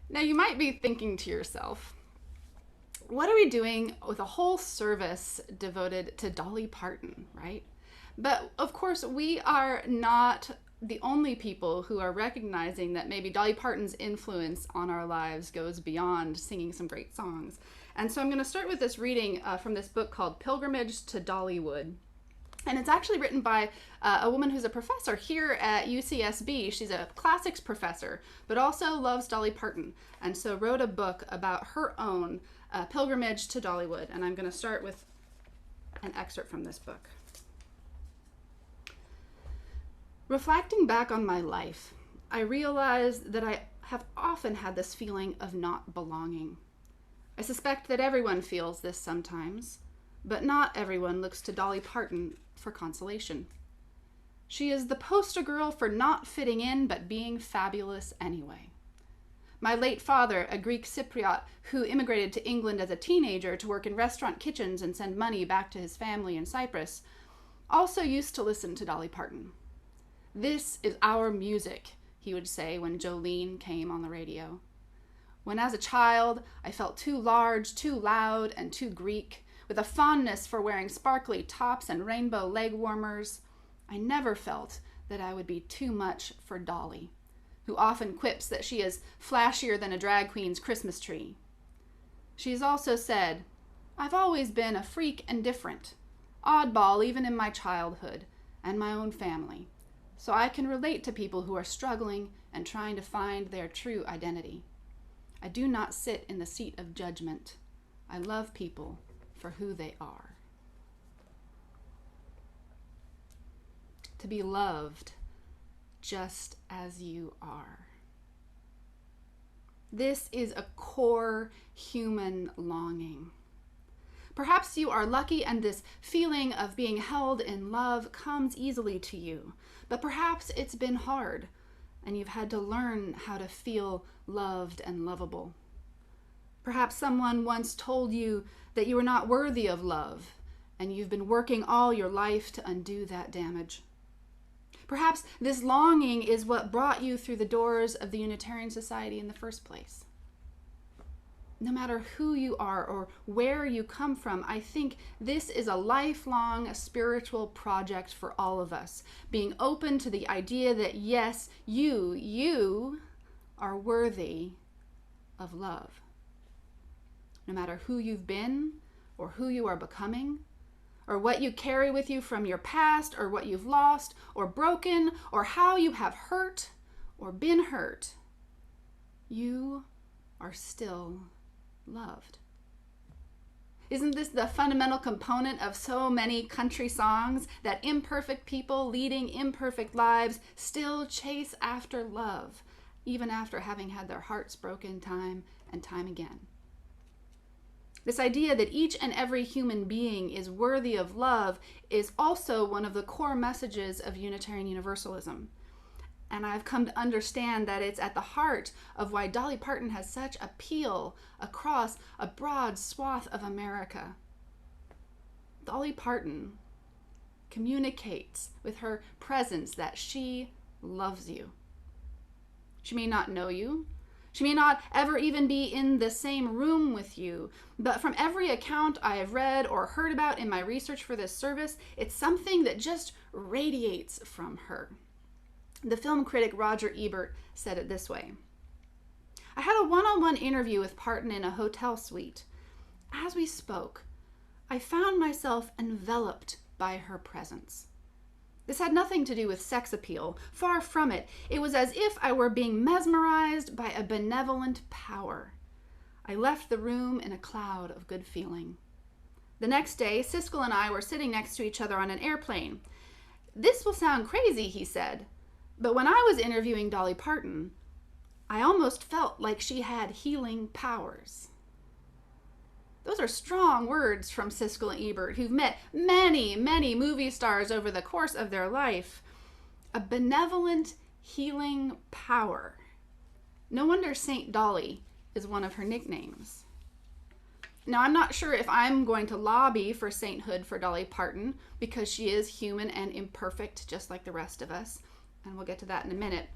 Now, you might be thinking to yourself, what are we doing with a whole service devoted to Dolly Parton, right? But of course, we are not the only people who are recognizing that maybe Dolly Parton's influence on our lives goes beyond singing some great songs. And so I'm going to start with this reading from this book called Pilgrimage to Dollywood. And it's actually written by a woman who's a professor here at UCSB. She's a classics professor, but also loves Dolly Parton. And so wrote a book about her own pilgrimage to Dollywood. And I'm going to start with an excerpt from this book. Reflecting back on my life, I realized that I have often had this feeling of not belonging. I suspect that everyone feels this sometimes, but not everyone looks to Dolly Parton for consolation. She is the poster girl for not fitting in but being fabulous anyway. My late father, a Greek Cypriot who immigrated to England as a teenager to work in restaurant kitchens and send money back to his family in Cyprus, also used to listen to Dolly Parton. "This is our music," he would say when Jolene came on the radio. When as a child, I felt too large, too loud, and too Greek, with a fondness for wearing sparkly tops and rainbow leg warmers, I never felt that I would be too much for Dolly, who often quips that she is flashier than a drag queen's Christmas tree. She has also said, "I've always been a freak and different, oddball even in my childhood and my own family, so I can relate to people who are struggling and trying to find their true identity. I do not sit in the seat of judgment. I love people for who they are." To be loved just as you are. This is a core human longing. Perhaps you are lucky and this feeling of being held in love comes easily to you, but perhaps it's been hard and you've had to learn how to feel loved and lovable. Perhaps someone once told you that you were not worthy of love, and you've been working all your life to undo that damage. Perhaps this longing is what brought you through the doors of the Unitarian Society in the first place. No matter who you are or where you come from, I think this is a lifelong spiritual project for all of us, being open to the idea that yes, you are worthy of love. No matter who you've been or who you are becoming, or what you carry with you from your past, or what you've lost or broken, or how you have hurt or been hurt, you are still loved. Isn't this the fundamental component of so many country songs, that imperfect people leading imperfect lives still chase after love, even after having had their hearts broken time and time again? This idea that each and every human being is worthy of love is also one of the core messages of Unitarian Universalism. And I've come to understand that it's at the heart of why Dolly Parton has such appeal across a broad swath of America. Dolly Parton communicates with her presence that she loves you. She may not know you. She may not ever even be in the same room with you, but from every account I have read or heard about in my research for this service, it's something that just radiates from her. The film critic Roger Ebert said it this way: "I had a one-on-one interview with Parton in a hotel suite. As we spoke, I found myself enveloped by her presence. This had nothing to do with sex appeal. Far from it. It was as if I were being mesmerized by a benevolent power. I left the room in a cloud of good feeling. The next day, Siskel and I were sitting next to each other on an airplane. This will sound crazy," he said, "but when I was interviewing Dolly Parton, I almost felt like she had healing powers." Those are strong words from Siskel and Ebert, who've met many, many movie stars over the course of their life. A benevolent healing power. No wonder Saint Dolly is one of her nicknames. Now, I'm not sure if I'm going to lobby for sainthood for Dolly Parton, because she is human and imperfect, just like the rest of us, and we'll get to that in a minute.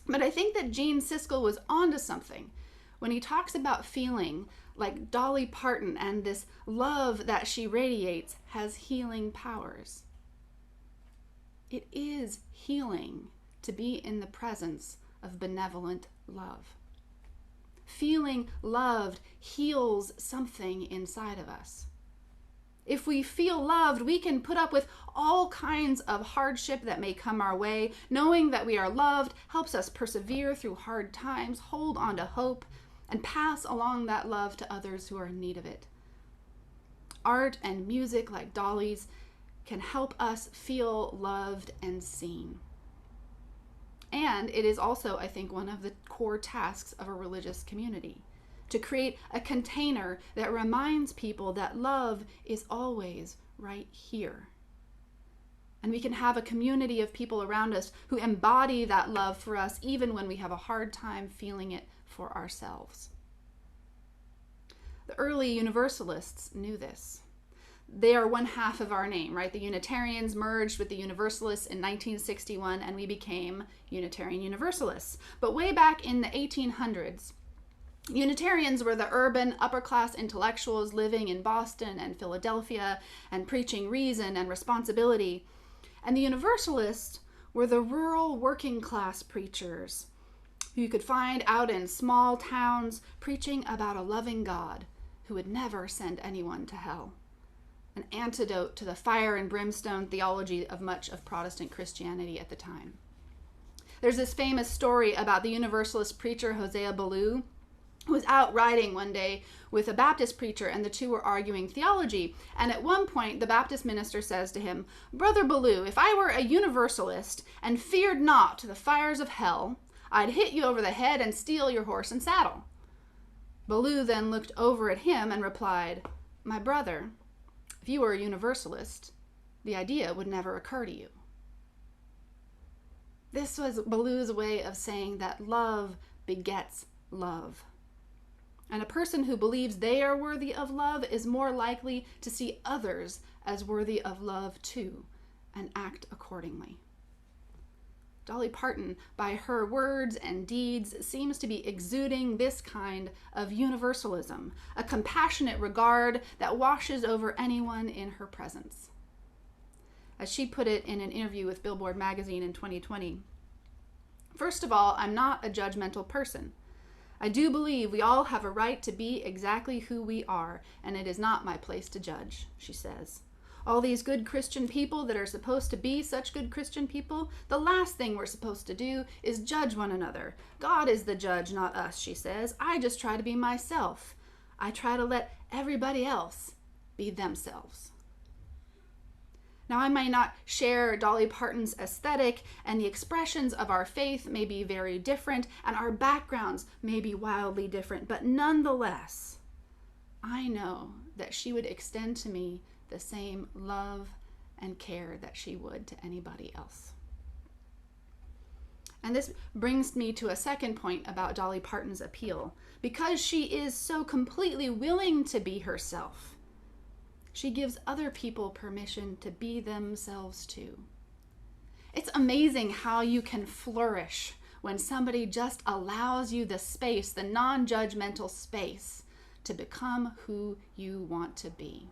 But I think that Gene Siskel was onto something when he talks about feeling like Dolly Parton and this love that she radiates has healing powers. It is healing to be in the presence of benevolent love. Feeling loved heals something inside of us. If we feel loved, we can put up with all kinds of hardship that may come our way. Knowing that we are loved helps us persevere through hard times, hold on to hope, and pass along that love to others who are in need of it. Art and music like Dolly's can help us feel loved and seen. And it is also, I think, one of the core tasks of a religious community, to create a container that reminds people that love is always right here. And we can have a community of people around us who embody that love for us, even when we have a hard time feeling it for ourselves. The early Universalists knew this. They are one half of our name, right? The Unitarians merged with the Universalists in 1961, and we became Unitarian Universalists. But way back in the 1800s, Unitarians were the urban, upper-class intellectuals living in Boston and Philadelphia and preaching reason and responsibility. And the Universalists were the rural, working-class preachers who you could find out in small towns preaching about a loving God who would never send anyone to hell. An antidote to the fire and brimstone theology of much of Protestant Christianity at the time. There's this famous story about the Universalist preacher Hosea Ballou, who was out riding one day with a Baptist preacher, and the two were arguing theology. And at one point, the Baptist minister says to him, "Brother Ballou, if I were a Universalist and feared not the fires of hell, I'd hit you over the head and steal your horse and saddle." Ballou then looked over at him and replied, "My brother, if you were a Universalist, the idea would never occur to you." This was Ballou's way of saying that love begets love. And a person who believes they are worthy of love is more likely to see others as worthy of love too, and act accordingly. Dolly Parton, by her words and deeds, seems to be exuding this kind of universalism, a compassionate regard that washes over anyone in her presence. As she put it in an interview with Billboard magazine in 2020, "First of all, I'm not a judgmental person. I do believe we all have a right to be exactly who we are, and it is not my place to judge," she says. "All these good Christian people that are supposed to be such good Christian people, the last thing we're supposed to do is judge one another. God is the judge, not us," she says. "I just try to be myself. I try to let everybody else be themselves." Now, I may not share Dolly Parton's aesthetic, and the expressions of our faith may be very different, and our backgrounds may be wildly different, but nonetheless, I know that she would extend to me the same love and care that she would to anybody else. And this brings me to a second point about Dolly Parton's appeal. Because she is so completely willing to be herself, she gives other people permission to be themselves too. It's amazing how you can flourish when somebody just allows you the space, the non-judgmental space, to become who you want to be.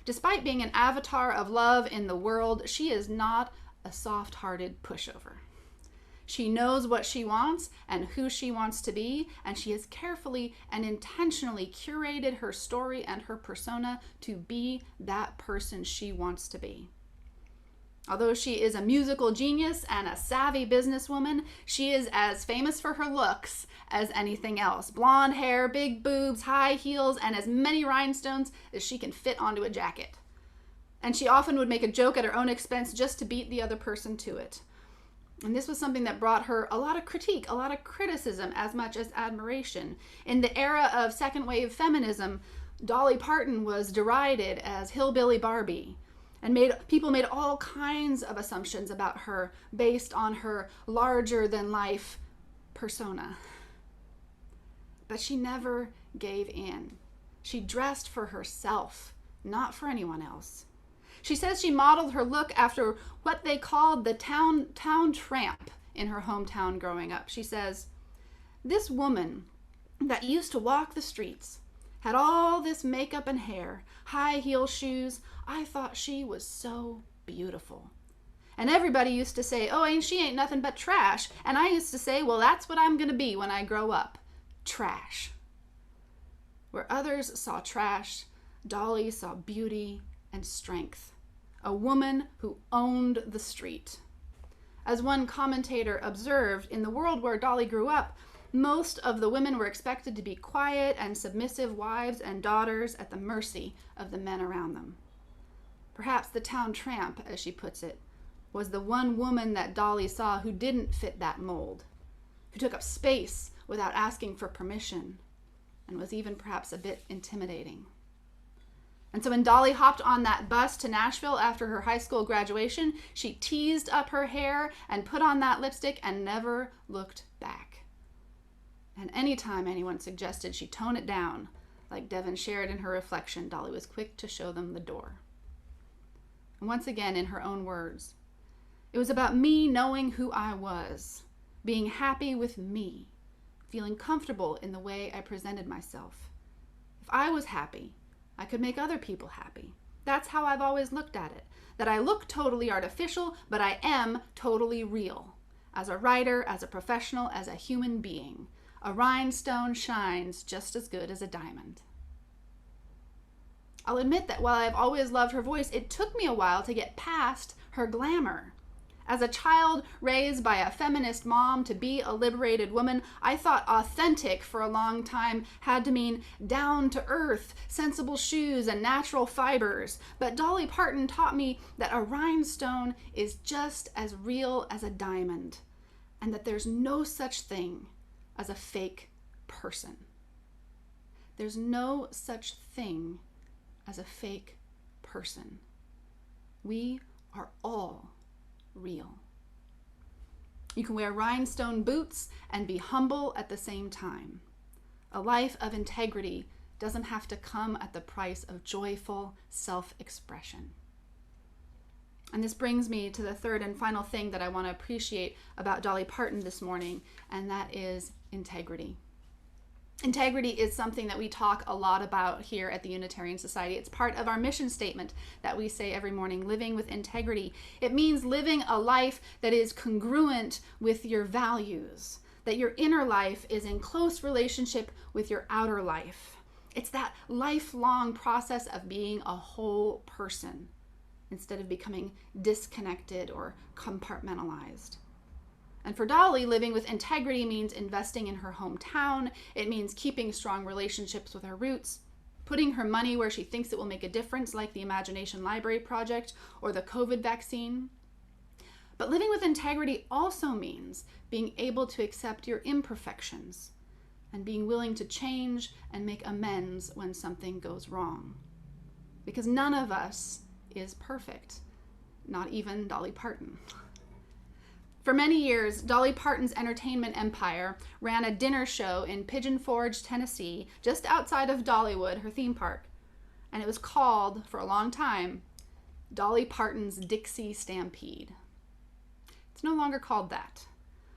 Despite being an avatar of love in the world, she is not a soft-hearted pushover. She knows what she wants and who she wants to be, and she has carefully and intentionally curated her story and her persona to be that person she wants to be. Although she is a musical genius and a savvy businesswoman, she is as famous for her looks as anything else. Blonde hair, big boobs, high heels, and as many rhinestones as she can fit onto a jacket. And she often would make a joke at her own expense just to beat the other person to it. And this was something that brought her a lot of critique, a lot of criticism, as much as admiration. In the era of second wave feminism, Dolly Parton was derided as Hillbilly Barbie, and people made all kinds of assumptions about her based on her larger-than-life persona. But she never gave in. She dressed for herself, not for anyone else. She says she modeled her look after what they called the town tramp in her hometown growing up. She says, This woman that used to walk the streets, had all this makeup and hair, high heel shoes, I thought she was so beautiful. And everybody used to say, oh, she ain't nothing but trash. And I used to say, well, that's what I'm going to be when I grow up. Trash. Where others saw trash, Dolly saw beauty and strength. A woman who owned the street. As one commentator observed, in the world where Dolly grew up, most of the women were expected to be quiet and submissive wives and daughters at the mercy of the men around them. Perhaps the town tramp, as she puts it, was the one woman that Dolly saw who didn't fit that mold, who took up space without asking for permission, and was even perhaps a bit intimidating. And so when Dolly hopped on that bus to Nashville after her high school graduation, she teased up her hair and put on that lipstick and never looked back. And anytime anyone suggested she tone it down, like Devon shared in her reflection, Dolly was quick to show them the door. And once again, in her own words, it was about me knowing who I was, being happy with me, feeling comfortable in the way I presented myself. If I was happy, I could make other people happy. That's how I've always looked at it, that I look totally artificial, but I am totally real. As a writer, as a professional, as a human being. A rhinestone shines just as good as a diamond. I'll admit that while I've always loved her voice, it took me a while to get past her glamour. As a child raised by a feminist mom to be a liberated woman, I thought authentic for a long time had to mean down to earth, sensible shoes, and natural fibers. But Dolly Parton taught me that a rhinestone is just as real as a diamond, and that there's no such thing as a fake person. There's no such thing as a fake person. We are all real. You can wear rhinestone boots and be humble at the same time. A life of integrity doesn't have to come at the price of joyful self-expression. And this brings me to the third and final thing that I want to appreciate about Dolly Parton this morning, and that is integrity. Integrity is something that we talk a lot about here at the Unitarian Society. It's part of our mission statement that we say every morning, living with integrity. It means living a life that is congruent with your values, that your inner life is in close relationship with your outer life. It's that lifelong process of being a whole person, instead of becoming disconnected or compartmentalized. And for Dolly, living with integrity means investing in her hometown. It means keeping strong relationships with her roots, putting her money where she thinks it will make a difference, like the Imagination Library Project or the COVID vaccine. But living with integrity also means being able to accept your imperfections and being willing to change and make amends when something goes wrong. Because none of us is perfect, not even Dolly Parton. For many years, Dolly Parton's entertainment empire ran a dinner show in Pigeon Forge, Tennessee, just outside of Dollywood, her theme park. And it was called, for a long time, Dolly Parton's Dixie Stampede. It's no longer called that.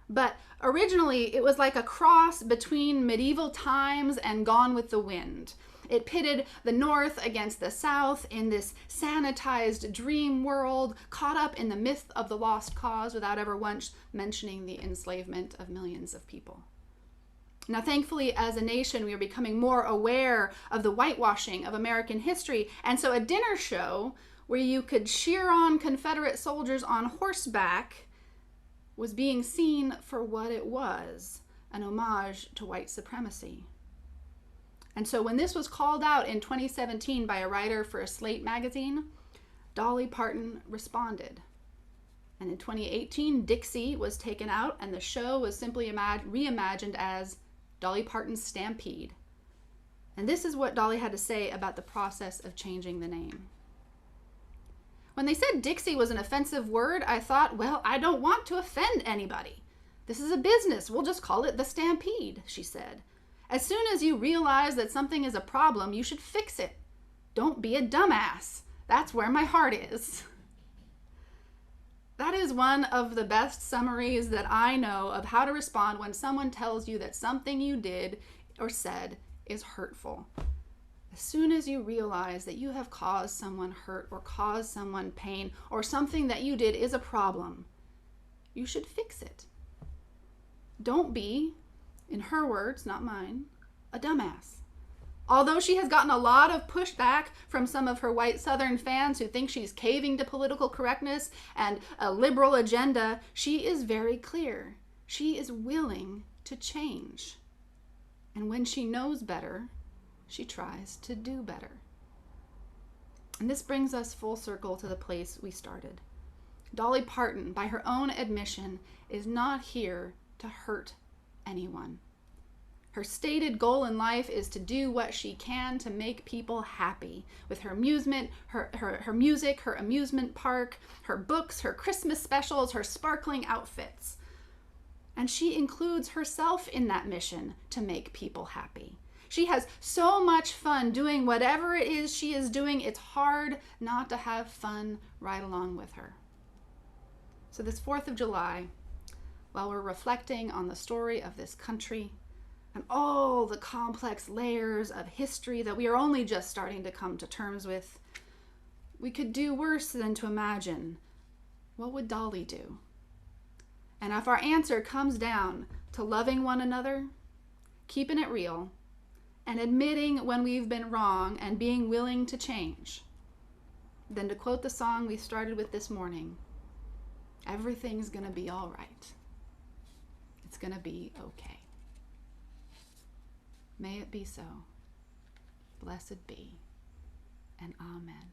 But originally, it was like a cross between medieval times and Gone with the Wind. It pitted the North against the South in this sanitized dream world, caught up in the myth of the lost cause without ever once mentioning the enslavement of millions of people. Now, thankfully, as a nation, we are becoming more aware of the whitewashing of American history. And so a dinner show where you could cheer on Confederate soldiers on horseback was being seen for what it was, an homage to white supremacy. And so when this was called out in 2017 by a writer for a Slate magazine, Dolly Parton responded. And in 2018, Dixie was taken out and the show was simply reimagined as Dolly Parton's Stampede. And this is what Dolly had to say about the process of changing the name. When they said Dixie was an offensive word, I thought, well, I don't want to offend anybody. This is a business. We'll just call it the Stampede, she said. As soon as you realize that something is a problem, you should fix it. Don't be a dumbass. That's where my heart is. That is one of the best summaries that I know of how to respond when someone tells you that something you did or said is hurtful. As soon as you realize that you have caused someone hurt or caused someone pain or something that you did is a problem, you should fix it. Don't be, in her words, not mine, a dumbass. Although she has gotten a lot of pushback from some of her white Southern fans who think she's caving to political correctness and a liberal agenda, she is very clear. She is willing to change. And when she knows better, she tries to do better. And this brings us full circle to the place we started. Dolly Parton, by her own admission, is not here to hurt anyone. Her stated goal in life is to do what she can to make people happy with her amusement, her music, her amusement park, her books, her Christmas specials, her sparkling outfits. And she includes herself in that mission to make people happy. She has so much fun doing whatever it is she is doing, it's hard not to have fun right along with her. So this 4th of July, while we're reflecting on the story of this country, and all the complex layers of history that we are only just starting to come to terms with, we could do worse than to imagine, what would Dolly do? And if our answer comes down to loving one another, keeping it real, and admitting when we've been wrong and being willing to change, then to quote the song we started with this morning, everything's gonna be all right. It's gonna be okay. May it be so. Blessed be, and amen.